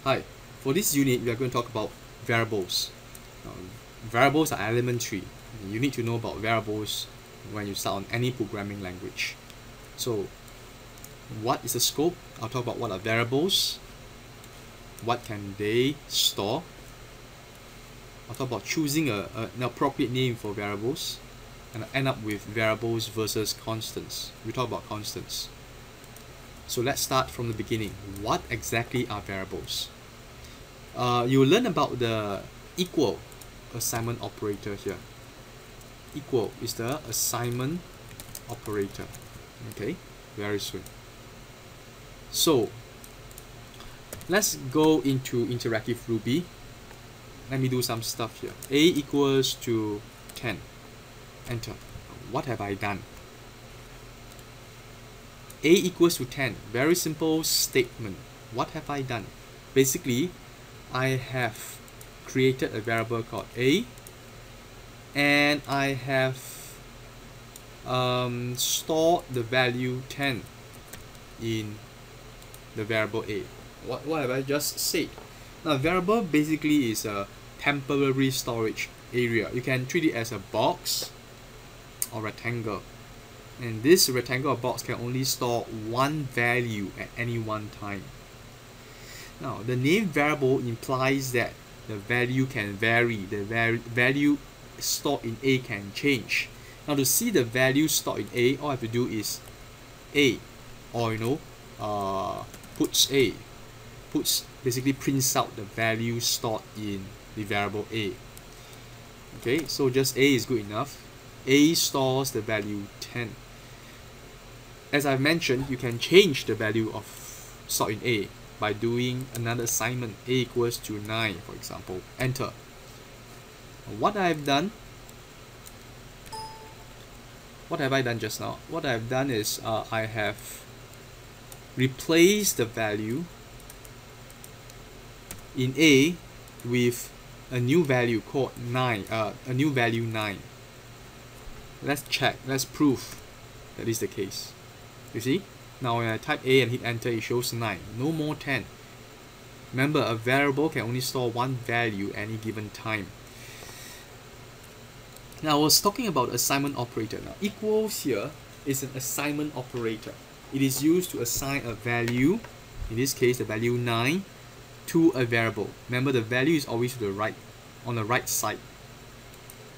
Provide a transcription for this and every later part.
Hi, for this unit we are going to talk about variables. Variables are elementary. You need to know about variables when you start on any programming language. So what is the scope? I'll talk about what are variables, what can they store. I'll talk about choosing an appropriate name for variables, and I'll end up with variables versus constants. We talk about constants. So let's start from the beginning. What exactly are variables? You will learn about the equal assignment operator here. Equal is the assignment operator. Okay, very soon. So let's go into interactive Ruby. Let me do some stuff here. A equals to 10. Enter. What have I done? A equals to 10. Very simple statement. What have I done? Basically, I have created a variable called A, and I have stored the value 10 in the variable A. What have I just said? Now, variable basically is a temporary storage area. You can treat it as a box or rectangle, and this rectangle or box can only store one value at any one time. Now, the name variable implies that the value can vary. The value stored in A can change. Now, to see the value stored in A, all I have to do is A, or puts A. Puts basically prints out the value stored in the variable A. Okay, so just A is good enough. A stores the value 10. As I've mentioned, you can change the value of stored in A by doing another assignment. A equals to 9, for example. Enter. What I've done, what have I done just now? What I've done is I have replaced the value in A with a new value called 9, a new value 9. Let's check, let's prove that is the case. You see? Now when I type A and hit enter, it shows 9, no more 10. Remember, a variable can only store one value any given time. Now I was talking about assignment operator. Now equals here is an assignment operator. It is used to assign a value, in this case the value 9, to a variable. Remember, the value is always to the right, on the right side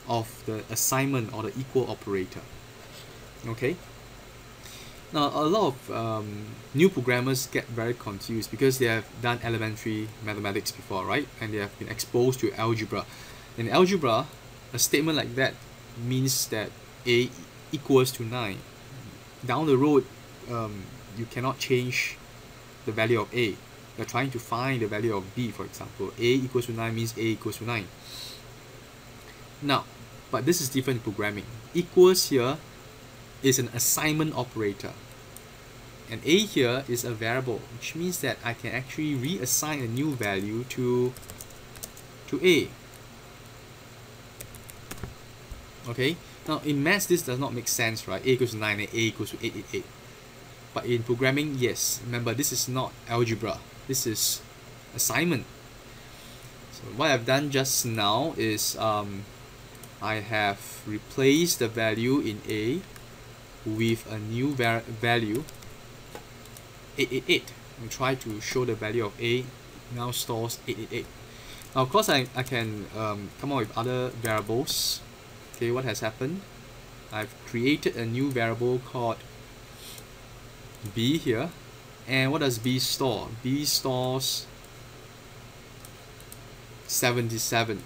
of the assignment or the equal operator. Okay? Now, a lot of new programmers get very confused because they have done elementary mathematics before, right? And they have been exposed to algebra. In algebra, a statement like that means that A equals to 9. Down the road, you cannot change the value of A. You're trying to find the value of B, for example. A equals to 9 means A equals to 9. Now, but this is different in programming. Equals here is an assignment operator, and A here is a variable, which means that I can actually reassign a new value to A. Okay, now in maths this does not make sense, right? A equals to 9 and A equals to 888. But in programming, yes. Remember, this is not algebra, this is assignment. So what I've done just now is I have replaced the value in A with a new value 888. We try to show the value of A now stores 888. Now of course I can come up with other variables. Okay, what has happened? I've created a new variable called B here, and what does B store? B stores 77.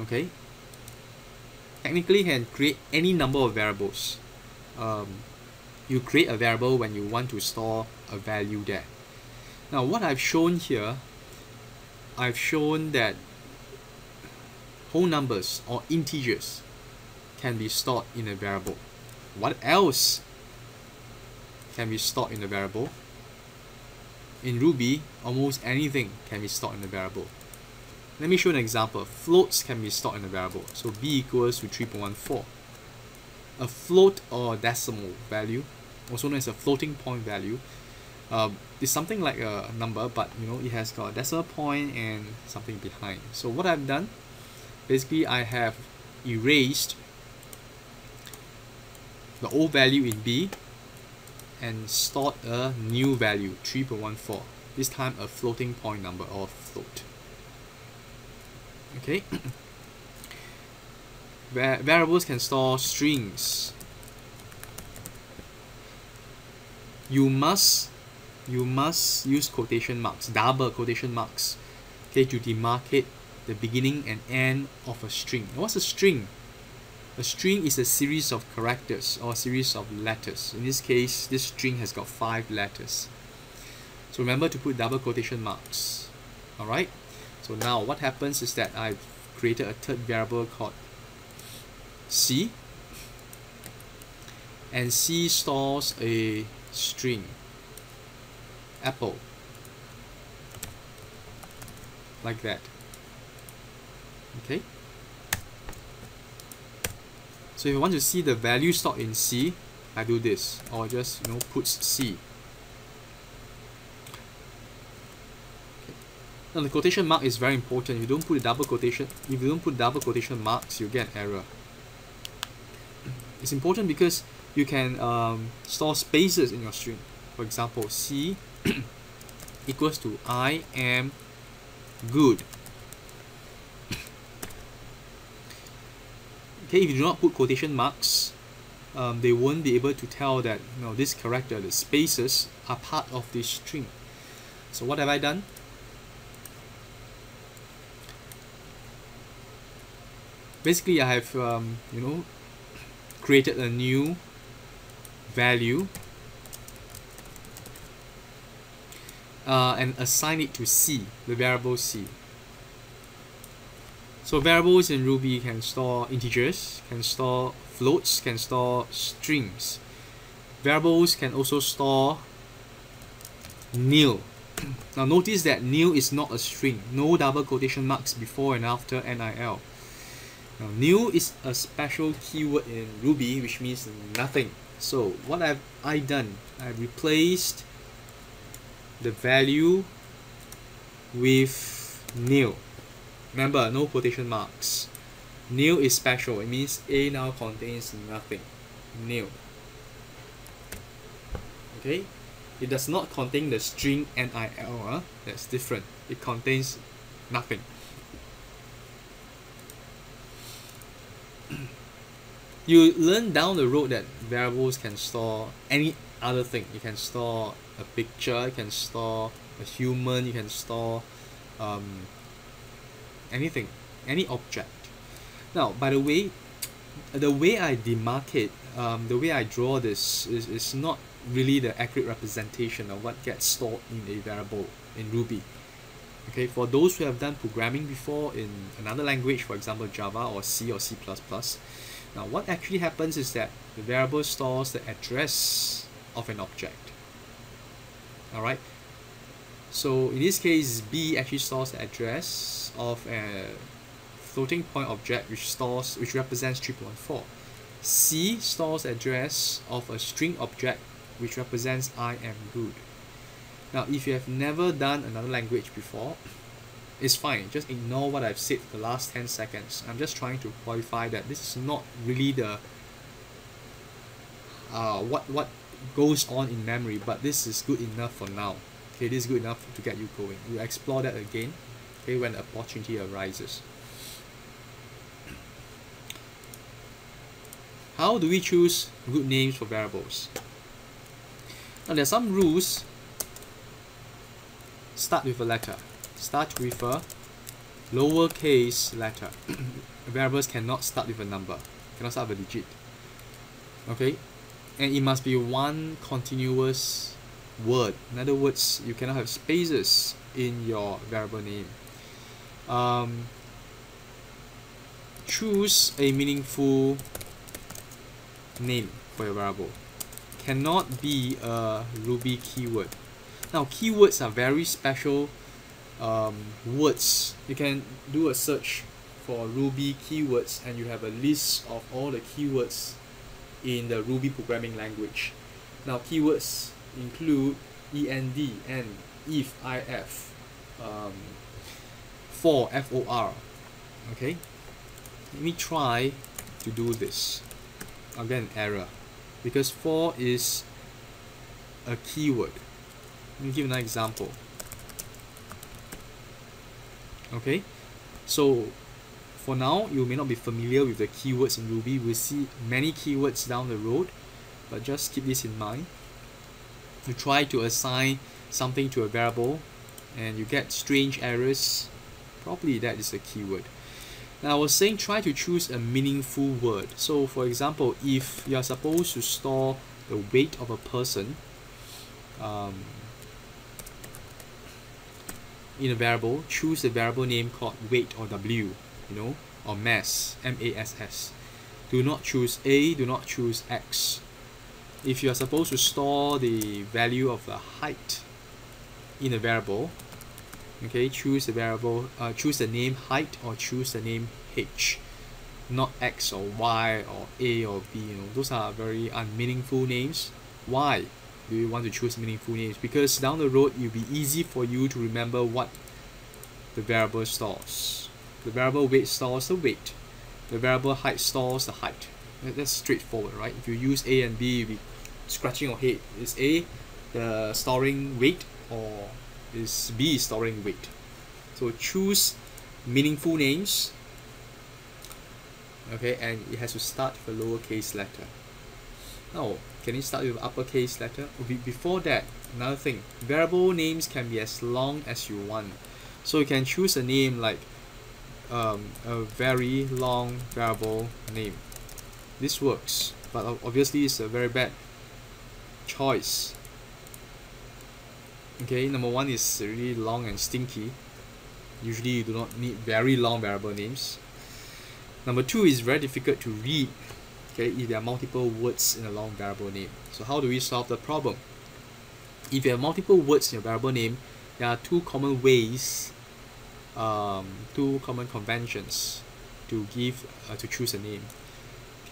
Okay, technically you can create any number of variables. You create a variable when you want to store a value there. Now what I've shown here, I've shown that whole numbers or integers can be stored in a variable. What else can be stored in a variable? In Ruby, almost anything can be stored in a variable. Let me show an example. Floats can be stored in a variable. So B equals to 3.14. A float or decimal value, also known as a floating point value, It's something like a number, but you know, it has got a decimal point and something behind. So what I've done, basically I have erased the old value in B and stored a new value, 3.14. This time a floating point number, or float. Okay. Variables can store strings. You must use quotation marks, double quotation marks, okay, to demarcate the beginning and end of a string. What's a string? A string is a series of characters or a series of letters. In this case, this string has got 5 letters. So remember to put double quotation marks. Alright? So now what happens is that I've created a third variable called C, and C stores a string, apple, like that. Okay. So if you want to see the value stored in C, I do this, or just put C. Okay. Now the quotation mark is very important. If you don't put double quotation marks, you get an error. It's important because you can store spaces in your string. For example, C equals to I am good. Okay, if you do not put quotation marks, they won't be able to tell that this character, the spaces, are part of this string. So what have I done? Basically, I have created a new value and assign it to C, the variable C. So variables in Ruby can store integers, can store floats, can store strings. Variables can also store nil. Now notice that nil is not a string. No double quotation marks before and after NIL. Now nil is a special keyword in Ruby, which means nothing. So what have I done? I've replaced the value with nil. Remember, no quotation marks. Nil is special. It means A now contains nothing. Nil. Okay? It does not contain the string NIL. That's different. It contains nothing. You learn down the road that variables can store any other thing. You can store a picture, you can store a human, you can store anything, any object. Now, by the way I demarcate, the way I draw this is not really the accurate representation of what gets stored in a variable in Ruby. Okay, for those who have done programming before in another language, for example Java or C or C++, now what actually happens is that the variable stores the address of an object. Alright, so in this case B actually stores the address of a floating point object which represents 3.14. C stores the address of a string object which represents I am good. Now if you have never done another language before, it's fine, just ignore what I've said for the last 10 seconds. I'm just trying to qualify that this is not really the what goes on in memory, but this is good enough for now. Okay, this is good enough to get you going. We'll explore that again, okay, when the opportunity arises. How do we choose good names for variables? Now there are some rules. Start with a letter. Start with a lowercase letter. Variables cannot start with a number, cannot start with a digit. Okay, and it must be one continuous word. In other words, you cannot have spaces in your variable name. Choose a meaningful name for your variable. Cannot be a Ruby keyword. Now keywords are very special words. You can do a search for Ruby keywords and you have a list of all the keywords in the Ruby programming language. Now keywords include end and if for for. Okay, let me try to do this. I'll get an error because for is a keyword. Let me give another example. Okay, so for now you may not be familiar with the keywords in Ruby. We'll see many keywords down the road, but just keep this in mind. You try to assign something to a variable and you get strange errors, probably that is a keyword. Now I was saying try to choose a meaningful word. So for example, if you are supposed to store the weight of a person in a variable, choose a variable name called weight or W, or mass, M-A-S-S. Do not choose A, do not choose X. If you are supposed to store the value of the height in a variable, okay, choose the variable, choose the name height or choose the name H, not X or Y or A or B. Those are very unmeaningful names. Why do you want to choose meaningful names? Because down the road it'll be easy for you to remember what the variable stores. The variable weight stores the weight. The variable height stores the height. That's straightforward, right? If you use A and B, you'll be scratching your head. Is A the storing weight or is B storing weight? So choose meaningful names. Okay, and it has to start with a lowercase letter. Now, can it start with uppercase letter? Before that, another thing, variable names can be as long as you want. So you can choose a name like a very long variable name. This works, but obviously it's a very bad choice. Okay, number one is really long and stinky. Usually you do not need very long variable names. Number two is very difficult to read, okay, if there are multiple words in a long variable name. So how do we solve the problem? If you have multiple words in your variable name, there are two common ways, two common conventions to choose a name.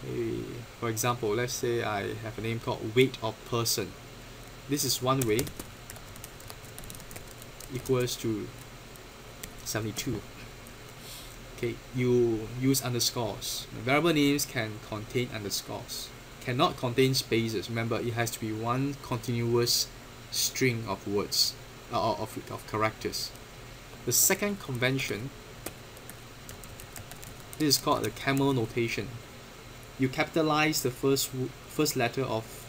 Okay, for example, let's say I have a name called weight of person. This is one way, equals to 72. Okay, you use underscores. Variable names can contain underscores, cannot contain spaces. Remember, it has to be one continuous string of words, of characters. The second convention, this is called the camel notation. You capitalize the first letter of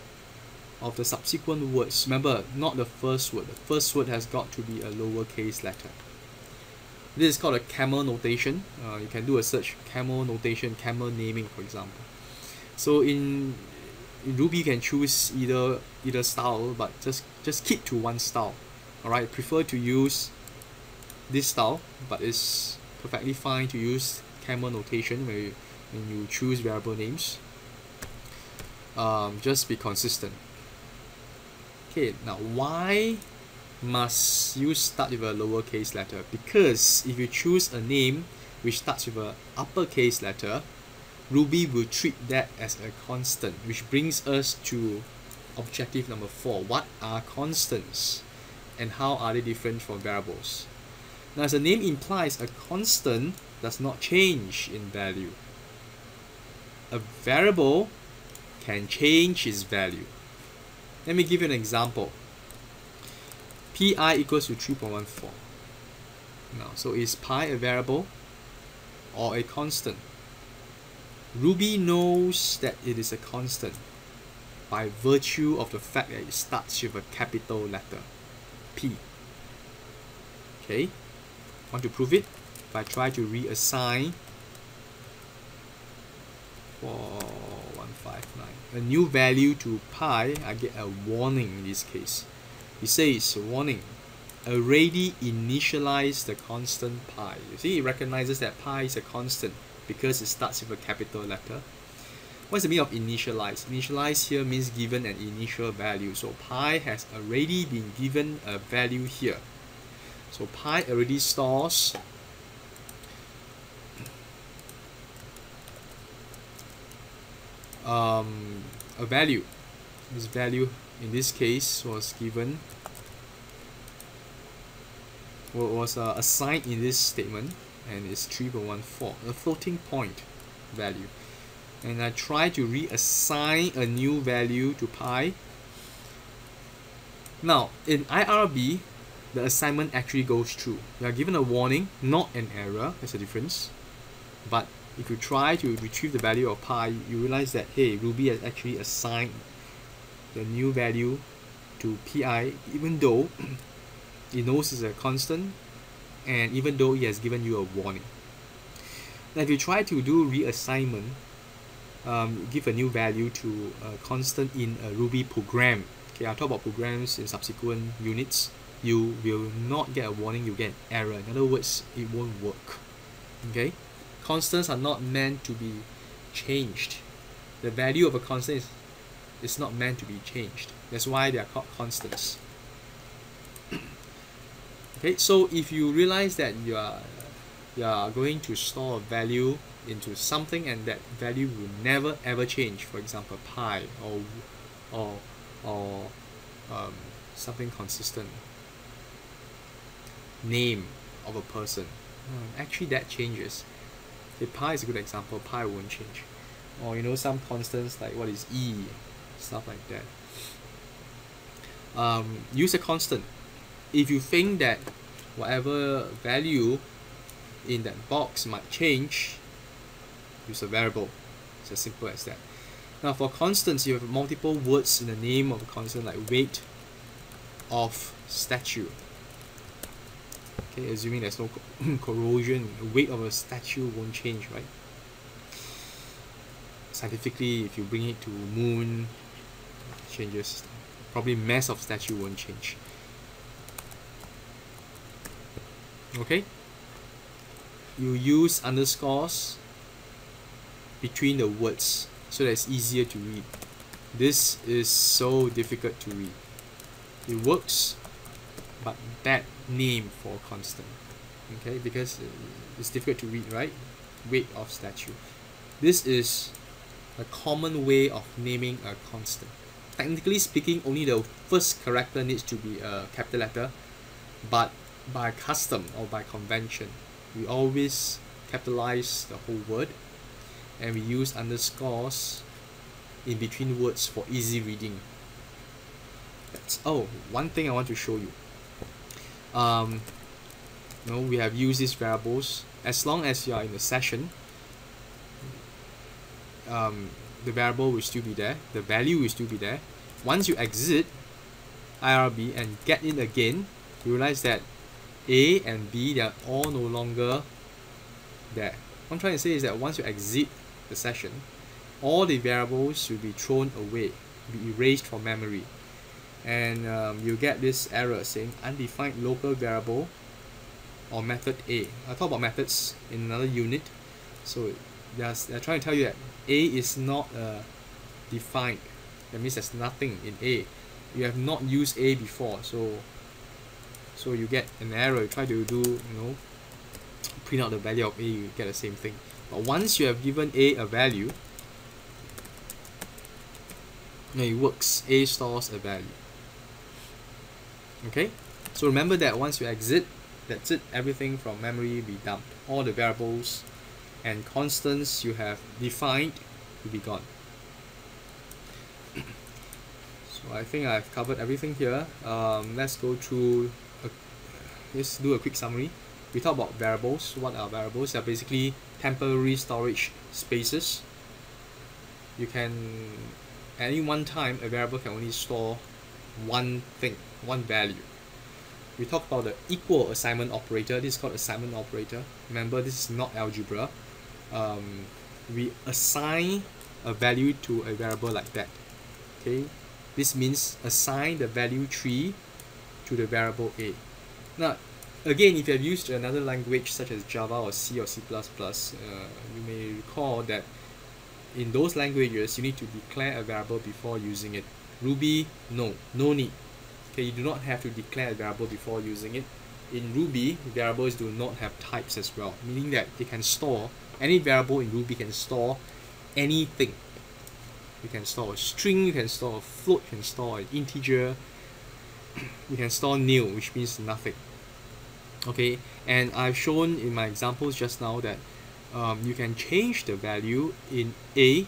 the subsequent words. Remember, not the first word. The first word has got to be a lowercase letter. This is called a camel notation. You can do a search, camel notation, camel naming, for example. So in Ruby, you can choose either style, but just keep to one style. Alright, prefer to use this style, but it's perfectly fine to use camel notation when you choose variable names. Just be consistent. Okay, now why must you start with a lowercase letter? Because if you choose a name which starts with an uppercase letter, Ruby will treat that as a constant, which brings us to objective number 4. What are constants and how are they different from variables? Now, as the name implies, a constant does not change in value. A variable can change its value. Let me give you an example. Pi equals to 3.14. Now, so is pi a variable or a constant? Ruby knows that it is a constant by virtue of the fact that it starts with a capital letter, P. Okay, want to prove it? If I try to reassign 4159 a new value to pi, I get a warning in this case. It says, warning, already initialize the constant pi. You see, it recognizes that pi is a constant because it starts with a capital letter. What's the meaning of initialize? Initialize here means given an initial value. So pi has already been given a value here. So pi already stores a value. This value in this case was given, was assigned in this statement, and it's 3.14, a floating point value. And I try to reassign a new value to pi. Now, in IRB, the assignment actually goes through. You are given a warning, not an error. There's a difference. But if you try to retrieve the value of pi, you realize that, hey, Ruby has actually assigned the new value to pi, even though it knows it's a constant, and even though it has given you a warning. Now, if you try to do reassignment, give a new value to a constant in a Ruby program. Okay, I'll talk about programs in subsequent units. You will not get a warning, you get an error. In other words, it won't work. Okay, constants are not meant to be changed. The value of a constant is not meant to be changed. That's why they are called constants. Okay, so if you realize that you are going to store a value into something and that value will never ever change, for example pi or something consistent, name of a person, actually that changes. Okay, pi is a good example. Pi won't change. Or you know, some constants like what is e, stuff like that. Use a constant. If you think that whatever value in that box might change, use a variable. It's as simple as that. Now for constants, you have multiple words in the name of a constant, like weight of statue. Okay, assuming there's no corrosion, the weight of a statue won't change, right? Scientifically, if you bring it to moon, it changes. Probably mass of statue won't change. Okay, you use underscores between the words so that it's easier to read. This is so difficult to read. It works, but bad name for a constant. Okay, because it's difficult to read, right? Weight of statue. This is a common way of naming a constant. Technically speaking, only the first character needs to be a capital letter, but by custom or by convention, we always capitalize the whole word, and we use underscores in between words for easy reading. One thing I want to show you. We have used these variables. As long as you are in the session, the variable will still be there, the value will still be there. Once you exit IRB and get in again, you realize that A and B, they are all no longer there. What I'm trying to say is that once you exit the session, all the variables will be thrown away, be erased from memory, and you get this error saying undefined local variable or method A. I'll talk about methods in another unit. So they're trying to tell you that A is not defined. That means there's nothing in A. You have not used A before, so you get an error. You try to do, print out the value of A, you get the same thing. But once you have given A a value, it works. A stores a value. Okay, so remember that once you exit, that's it. Everything from memory will be dumped. All the variables and constants you have defined will be gone. So I think I've covered everything here. Let's go through. Let's do a quick summary. We talk about variables. What are variables? They're basically temporary storage spaces. You can, at any one time, a variable can only store one thing, one value. We talk about the equal assignment operator. This is called assignment operator. Remember, this is not algebra. We assign a value to a variable like that. Okay, this means assign the value 3 to the variable A. Now, again, if you have used another language such as Java or C or C++, you may recall that in those languages, you need to declare a variable before using it. Ruby, no need. Okay, you do not have to declare a variable before using it. In Ruby, variables do not have types as well, meaning that they can store, any variable in Ruby can store anything. You can store a string, you can store a float, you can store an integer, you can store nil, which means nothing. Okay, and I've shown in my examples just now that you can change the value in A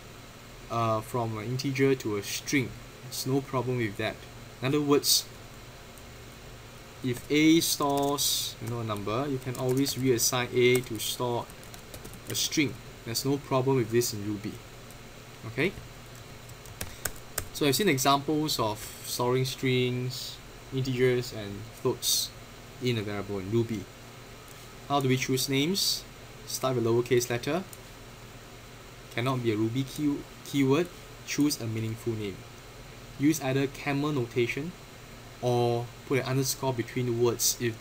from an integer to a string. There's no problem with that. In other words, if A stores a number, you can always reassign A to store a string. There's no problem with this in Ruby. Okay, so I've seen examples of storing strings, integers, and floats in a variable in Ruby. How do we choose names? Start with a lowercase letter. Cannot be a Ruby keyword. Choose a meaningful name. Use either camel notation or put an underscore between the words if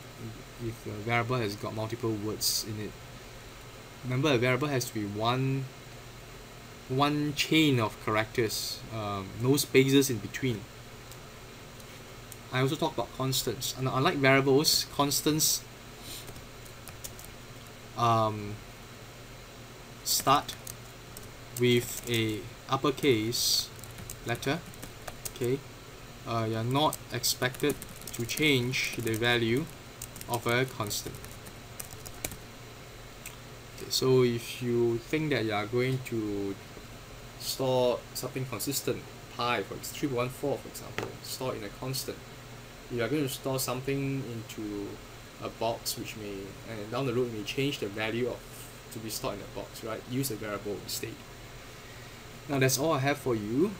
a variable has got multiple words in it. Remember, a variable has to be one chain of characters, no spaces in between. I also talk about constants. And unlike variables, constants start with a uppercase letter. Okay, you're not expected to change the value of a constant. Okay, so if you think that you are going to store something consistent, pi for 3.14 for example, store in a constant, you are going to store something into a box which may, and down the road may change the value of to be stored in a box, right? Use a variable instead. Now that's all I have for you.